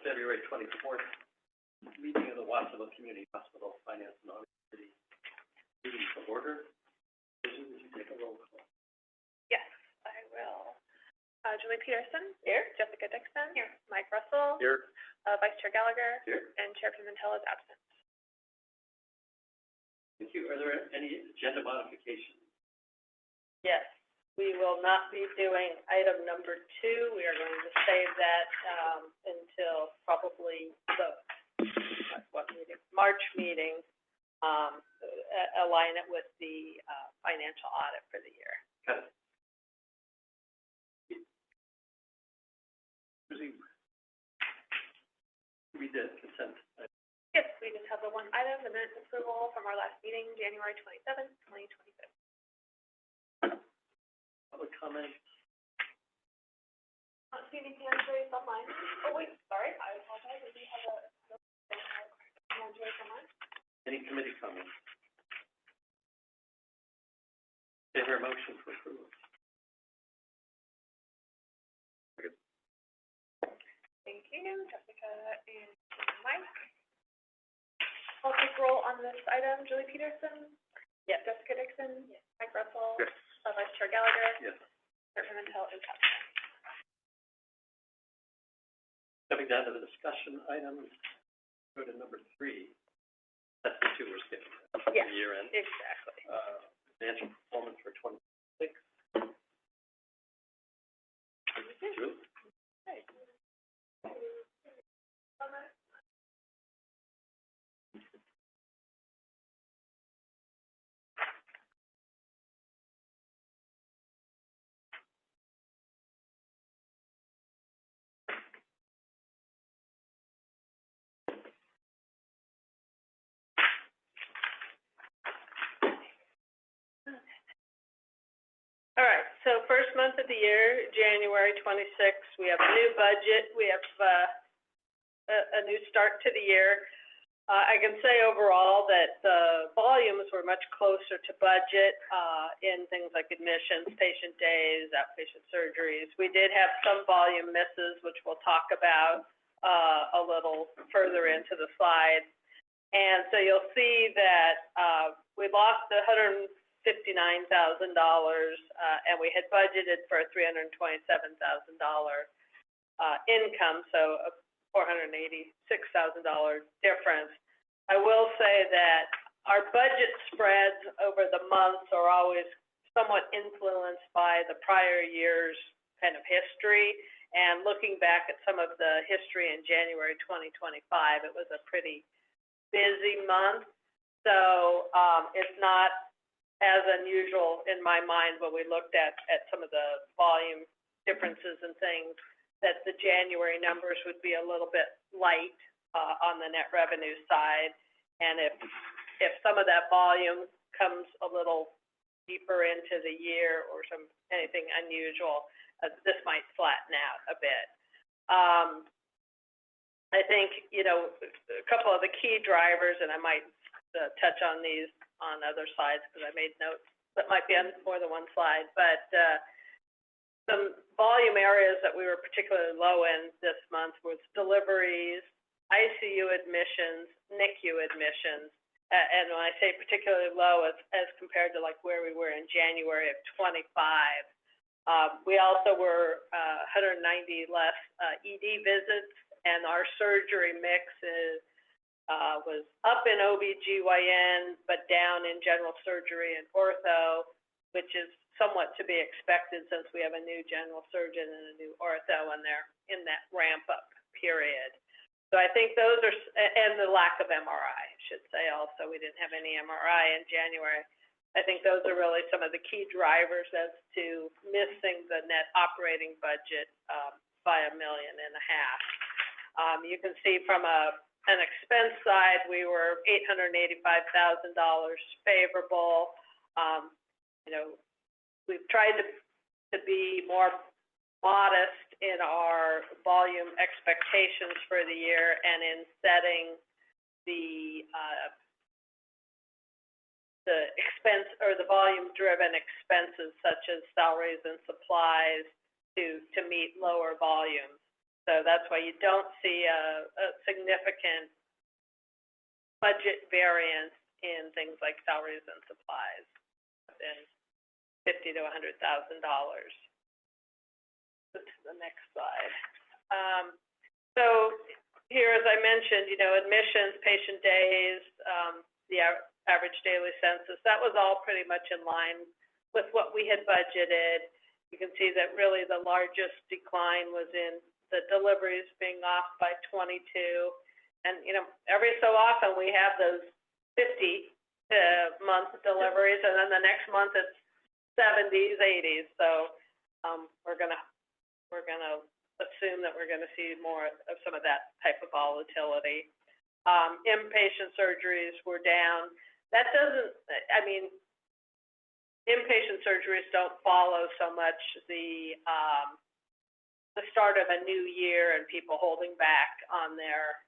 February 24th meeting of the Watsonville Community Hospital Finance and Audit Committee. Meeting to order. Susan, would you take a roll call? Yes, I will. Julie Peterson. Here. Jessica Dixon. Here. Mike Russell. Here. Vice Chair Gallagher. Here. And Chair Pimentel is absent. Thank you. Are there any agenda modifications? Yes, we will not be doing item number 2. We are going to save that until probably the March meeting. Align it with the financial audit for the year. Got it. Read the consent. Yes, we just have the one item, the minutes approval from our last meeting, January 27th, 2026. Public comments. Not seeing any hands raised online. Oh wait, sorry, I apologize. We have a hands raised online. Any committee comments? Is there a motion for approval? Thank you, Jessica and Mike. I'll take roll on this item. Julie Peterson. Yes. Jessica Dixon. Yes. Mike Russell. Yes. Vice Chair Gallagher. Yes. Chair Pimentel is absent. Coming down to the discussion items, go to number 3. That's the 2 we're skipping. Yes, Year end. exactly. Financial performance for 26. Julie? Okay. All right, so first month of the year, January 26th, we have a new budget. We have a new start to the year. I can say overall that the volumes were much closer to budget in things like admissions, patient days, outpatient surgeries. We did have some volume misses, which we'll talk about a little further into the slides. And so you'll see that we lost $159,000, and we had budgeted for a $327,000 income, so a $486,000 difference. I will say that our budget spreads over the months are always somewhat influenced by the prior year's kind of history. And looking back at some of the history in January 2025, it was a pretty busy month. So it's not as unusual in my mind when we looked at some of the volume differences and things, that the January numbers would be a little bit light on the net revenue side. And if some of that volume comes a little deeper into the year or anything unusual, this might flatten out a bit. I think, a couple of the key drivers, and I might touch on these on other slides because I made notes that might be on more than one slide, but some volume areas that we were particularly low in this month was deliveries, ICU admissions, NICU admissions, and when I say particularly low, as compared to like where we were in January of 25. We also were 190 less ED visits, and our surgery mix was up in OBGYN, but down in general surgery and ortho, which is somewhat to be expected since we have a new general surgeon and a new ortho in there in that ramp-up period. So I think those are, and the lack of MRI, I should say also. We didn't have any MRI in January. I think those are really some of the key drivers as to missing the net operating budget by $1.5 million. You can see from an expense side, we were $885,000 favorable. We've tried to be more modest in our volume expectations for the year and in setting the expense or the volume-driven expenses such as salaries and supplies to meet lower volumes. So that's why you don't see a significant budget variance in things like salaries and supplies, in $50,000 to $100,000. Go to the next slide. So here, as I mentioned, admissions, patient days, the average daily census, that was all pretty much in line with what we had budgeted. You can see that really the largest decline was in the deliveries being off by 22. And, every so often we have those 50-month deliveries, and then the next month it's 70s, 80s. So we're gonna assume that we're gonna see more of some of that type of volatility. Inpatient surgeries were down. That doesn't, inpatient surgeries don't follow so much the start of a new year and people holding back on their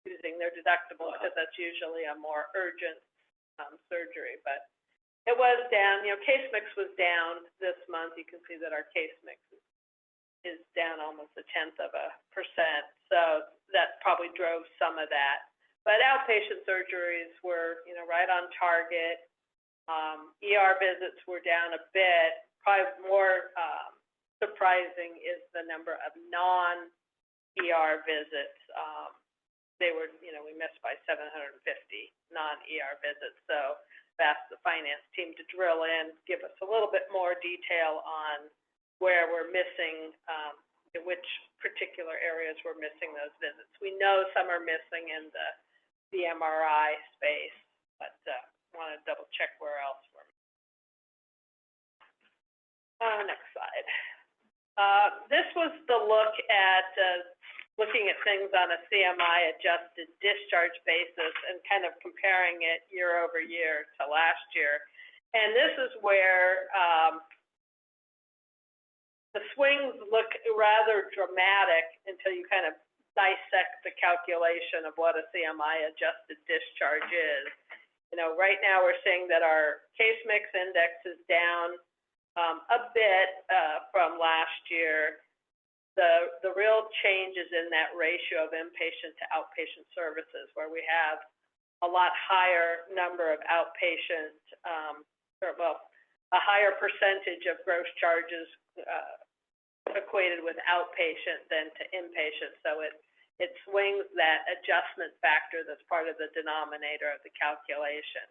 using their deductible, because that's usually a more urgent surgery. But it was down. Case mix was down this month. You can see that our case mix is down almost 0.1%. So that probably drove some of that. But outpatient surgeries were, right on target. ER visits were down a bit. Probably more surprising is the number of non-ER visits. They were, we missed by 750 non-ER visits. So I've asked the finance team to drill in, give us a little bit more detail on where we're missing, which particular areas we're missing those visits. We know some are missing in the MRI space, but want to double check where else we're missing. Next slide. This was the look at looking at things on a CMI adjusted discharge basis and kind of comparing it year over year to last year. And this is where the swings look rather dramatic until you kind of dissect the calculation of what a CMI adjusted discharge is. Right now we're seeing that our case mix index is down a bit from last year. The real change is in that ratio of inpatient to outpatient services, where we have a lot higher number of outpatient, a higher percentage of gross charges equated with outpatient than to inpatient. So it swings that adjustment factor that's part of the denominator of the calculation.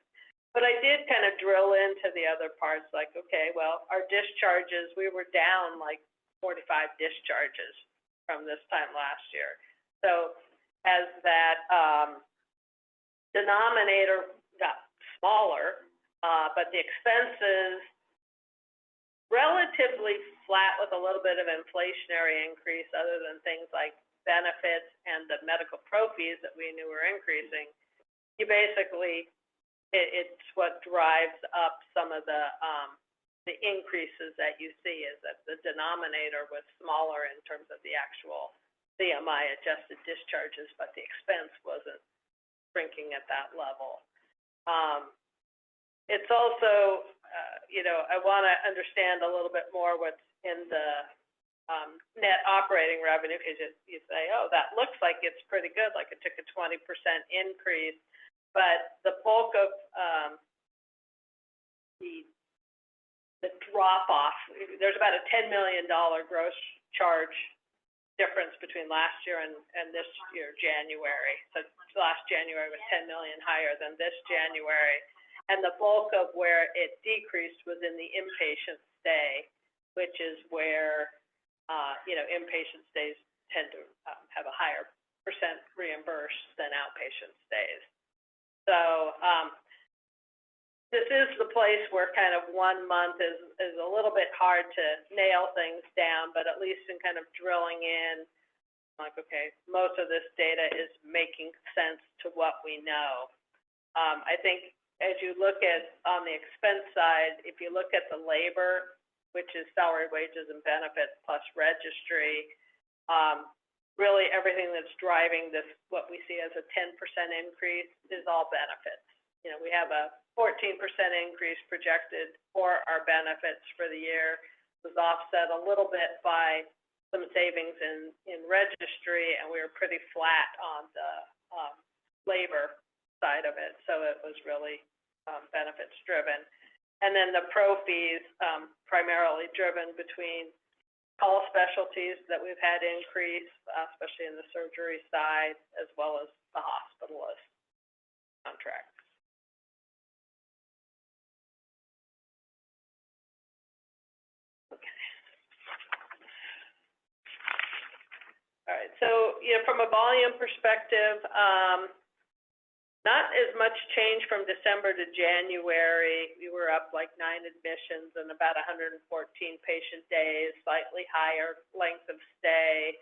But I did kind of drill into the other parts, like, okay, well, our discharges, we were down like 45 discharges from this time last year. So as that denominator got smaller, but the expenses relatively flat with a little bit of inflationary increase, other than things like benefits and the medical pro fees that we knew were increasing, you basically, it's what drives up some of the increases that you see, is that the denominator was smaller in terms of the actual CMI adjusted discharges, but the expense wasn't shrinking at that level. It's also, I want to understand a little bit more what's in the net operating revenue, because you say, oh, that looks like it's pretty good, like it took a 20% increase, but the bulk of the drop-off, there's about a $10 million gross charge difference between last year and this year, January. So last January was $10 million higher than this January. And the bulk of where it decreased was in the inpatient stay, which is where, inpatient stays tend to have a higher percent reimbursed than outpatient stays. So this is the place where kind of 1 month is a little bit hard to nail things down, but at least in kind of drilling in, like, okay, most of this data is making sense to what we know. I think as you look at on the expense side, if you look at the labor, which is salary, wages, and benefits plus registry, really everything that's driving this, what we see as a 10% increase, is all benefits. We have a 14% increase projected for our benefits for the year. It was offset a little bit by some savings in registry, and we were pretty flat on the labor side of it, so it was really benefits driven. And then the pro fees, primarily driven between call specialties that we've had increase, especially in the surgery side, as well as the hospitalist contracts. Okay. All right, so from a volume perspective, not as much change from December to January. We were up like 9 admissions and about 114 patient days, slightly higher length of stay.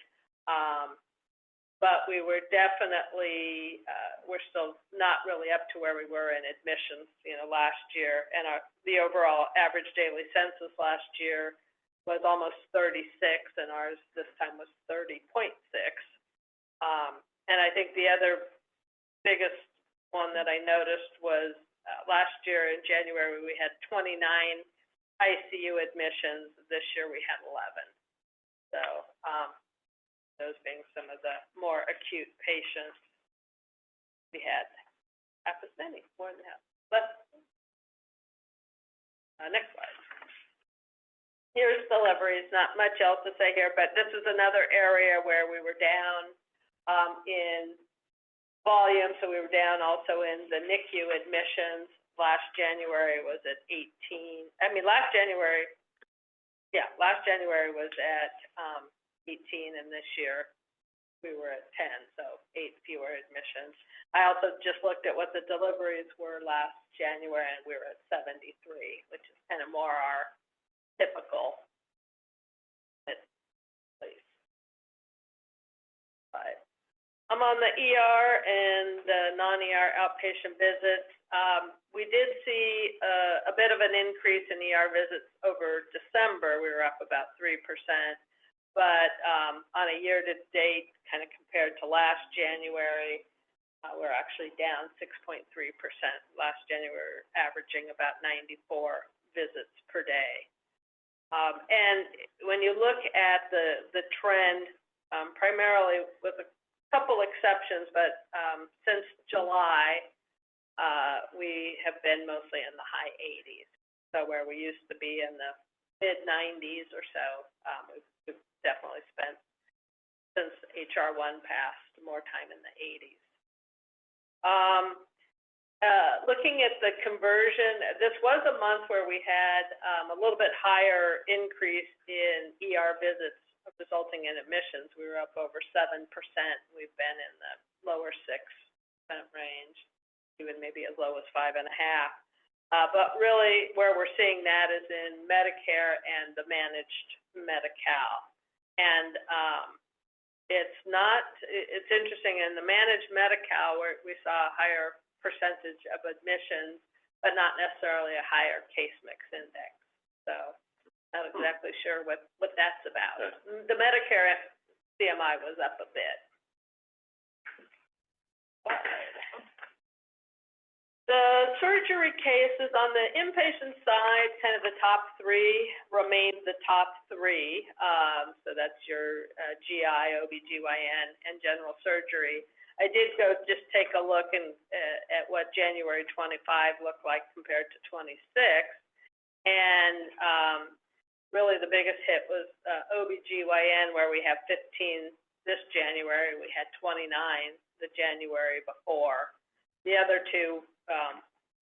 But we were definitely, we're still not really up to where we were in admissions, last year. And the overall average daily census last year was almost 36, and ours this time was 30.6. And I think the other biggest one that I noticed was last year in January we had 29 ICU admissions. This year we had 11. So those being some of the more acute patients, we had half as many, more than half. But next slide. Here's deliveries. Not much else to say here, but this is another area where we were down in volume, so we were down also in the NICU admissions. Last January was at 18. Last January was at 18, and this year we were at 10, so 8 fewer admissions. I also just looked at what the deliveries were last January, and we were at 73, which is kind of more our typical place. But I'm on the ER and the non-ER outpatient visits. We did see a bit of an increase in ER visits over December. We were up about 3%, but on a year-to-date, kind of compared to last January, we're actually down 6.3%. Last January, averaging about 94 visits per day. And when you look at the trend, primarily with a couple exceptions, but since July, we have been mostly in the high 80s. So where we used to be in the mid 90s or so, we've definitely spent, since HR1 passed, more time in the 80s. Looking at the conversion, this was a month where we had a little bit higher increase in ER visits resulting in admissions. We were up over 7%. We've been in the lower 6% range, even maybe as low as 5.5%. But really, where we're seeing that is in Medicare and the managed Medi-Cal. And it's interesting, in the managed Medi-Cal, where we saw a higher percentage of admissions, but not necessarily a higher case mix index. So not exactly sure what that's about. The Medicare CMI was up a bit. The surgery cases on the inpatient side, kind of the top 3 remained the top 3. So that's your GI, OBGYN, and general surgery. I did go just take a look at what January 25 looked like compared to 26. And really the biggest hit was OBGYN, where we have 15 this January. We had 29 the January before. The other 2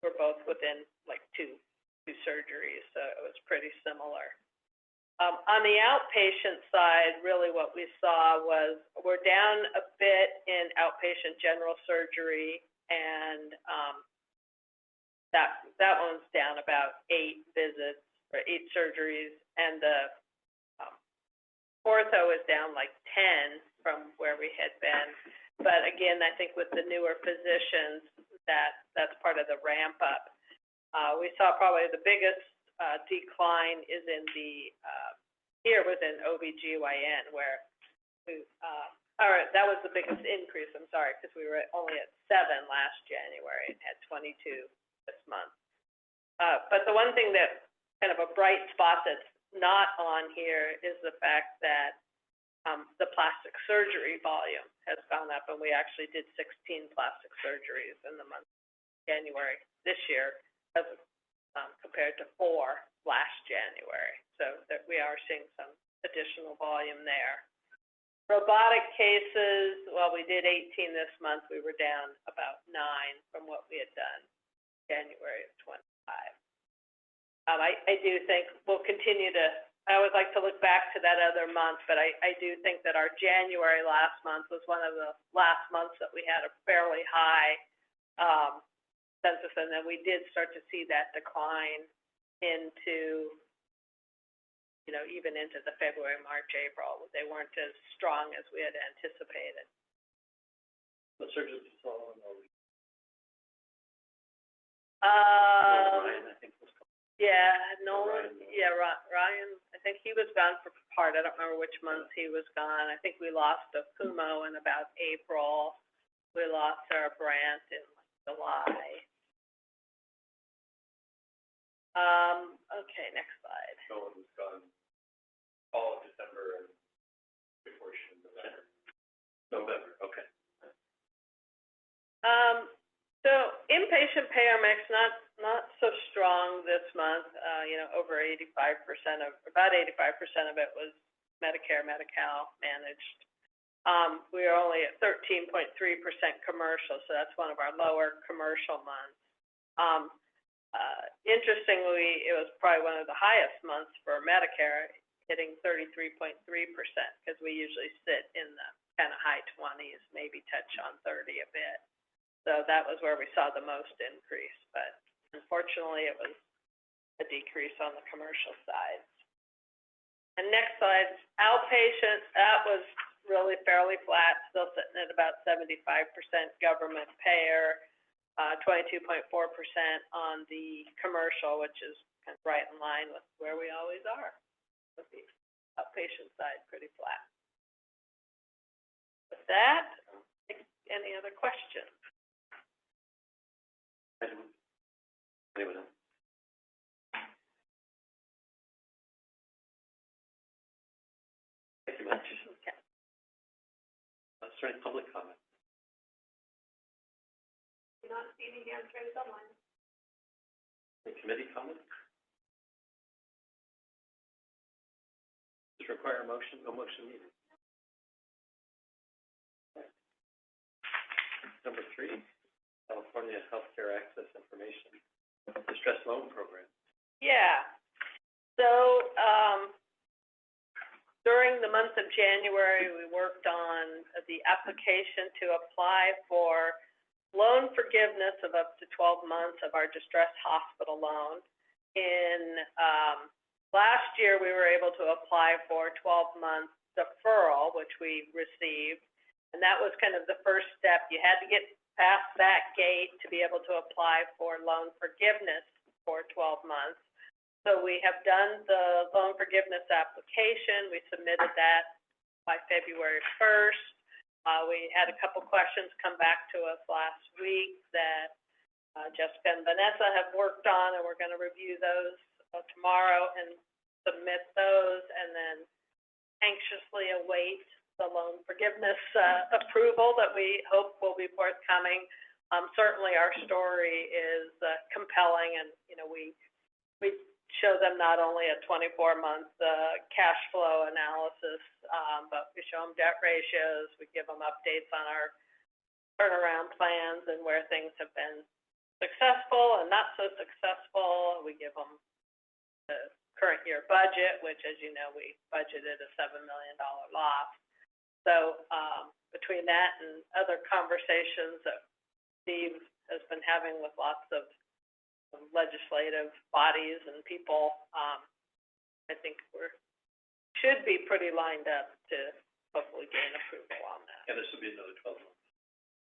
were both within like two surgeries, so it was pretty similar. On the outpatient side, really what we saw was we're down a bit in outpatient general surgery, and that one's down about 8 visits or 8 surgeries, and the ortho is down like 10 from where we had been. But again, I think with the newer physicians, that's part of the ramp up. We saw probably the biggest decline is in the here was in OBGYN, where that was the biggest increase, I'm sorry, because we were only at 7 last January and had 22 this month. But the one thing that kind of a bright spot that's not on here is the fact that the plastic surgery volume has gone up, and we actually did 16 plastic surgeries in the month of January this year, as compared to 4 last January. So that we are seeing some additional volume there. Robotic cases, well, we did 18 this month. We were down about 9 from what we had done January of 25. I do think we'll continue to, I always like to look back to that other month, but I do think that our January last month was one of the last months that we had a fairly high census, and then we did start to see that decline into, even into the February, March, April. They weren't as strong as we had anticipated. The surgeons you saw in the Ryan, I think was called. Yeah, Nolan, Ryan. yeah, Ryan, I think he was gone for part. I don't remember which month he was gone. I think we lost a Kumo in about April. We lost our Brandt in July. Okay, next slide. No one was gone all of December and a portion of November. November, okay. So inpatient payer mix, not so strong this month. Over 85% about 85% of it was Medicare, Medi-Cal managed. We are only at 13.3% commercial, so that's one of our lower commercial months. Interestingly, it was probably one of the highest months for Medicare, hitting 33.3%, because we usually sit in the kind of high 20s, maybe touch on 30 a bit. So that was where we saw the most increase, but unfortunately it was a decrease on the commercial side. And next slide, outpatient, that was really fairly flat, still sitting at about 75% government payer, 22.4% on the commercial, which is kind of right in line with where we always are. With the outpatient side, pretty flat. With that, any other questions? Anyone else? Thank you much. Okay. Is there any public comment? Do not see any hands raised online. Any committee comment? Does it require a motion? No motion needed. Number 3, California Healthcare Access Information Distress Loan Program. Yeah. So during the month of January, we worked on the application to apply for loan forgiveness of up to 12 months of our distressed hospital loan. In last year, we were able to apply for 12-month deferral, which we received, and that was kind of the first step. You had to get past that gate to be able to apply for loan forgiveness for 12 months. So we have done the loan forgiveness application. We submitted that by February 1st. We had a couple questions come back to us last week that Jessica and Vanessa have worked on, and we're going to review those tomorrow and submit those, and then anxiously await the loan forgiveness approval that we hope will be forthcoming. Certainly our story is compelling, and we show them not only a 24-month cash flow analysis, but we show them debt ratios. We give them updates on our turnaround plans and where things have been successful and not so successful. We give them the current year budget, which, as you know, we budgeted a $7 million loss. So between that and other conversations that Steve has been having with lots of legislative bodies and people, I think we should be pretty lined up to hopefully gain approval on that. And this would be another 12 months.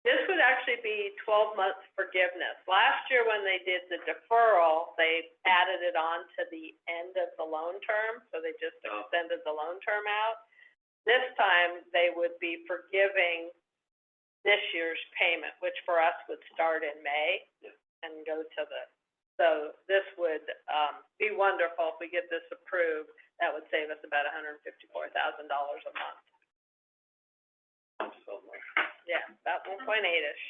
This would actually be 12 months forgiveness. Last year when they did the deferral, they added it on to the end of the loan term, so they just extended the loan term out. This time they would be forgiving this year's payment, which for us would start in May and go to the, so this would be wonderful if we get this approved. That would save us about $154,000 a month Yeah, about 1.8-ish.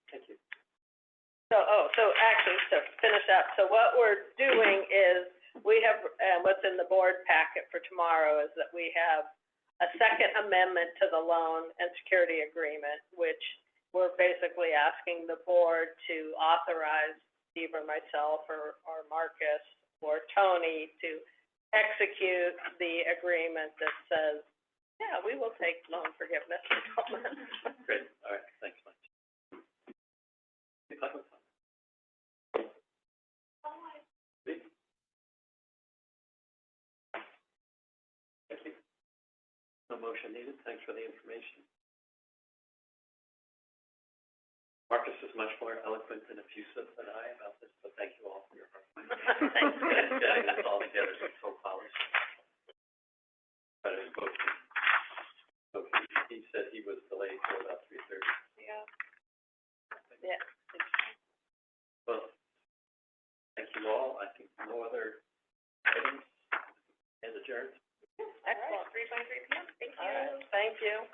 Thank you. So actually, to finish up, so what we're doing is, we have, what's in the board packet for tomorrow is that we have a second amendment to the loan and security agreement, which we're basically asking the board to authorize Steve or myself or Marcus or Tony to execute the agreement that says, yeah, we will take loan forgiveness settlements. Great, all right, thanks, Mike. Any public comment? Please. Thank you. No motion needed, thanks for the information. Marcus is much more eloquent and effusive than I about this, but thank you all for your hard work. Thanks. Getting this all together is so polished. But it was, so he said he was delayed till about 3:30. Yeah. Yeah. Well, thank you all. I think no other items, and adjourned. Excellent. 3:23 p.m. Thank you. All right, thank you.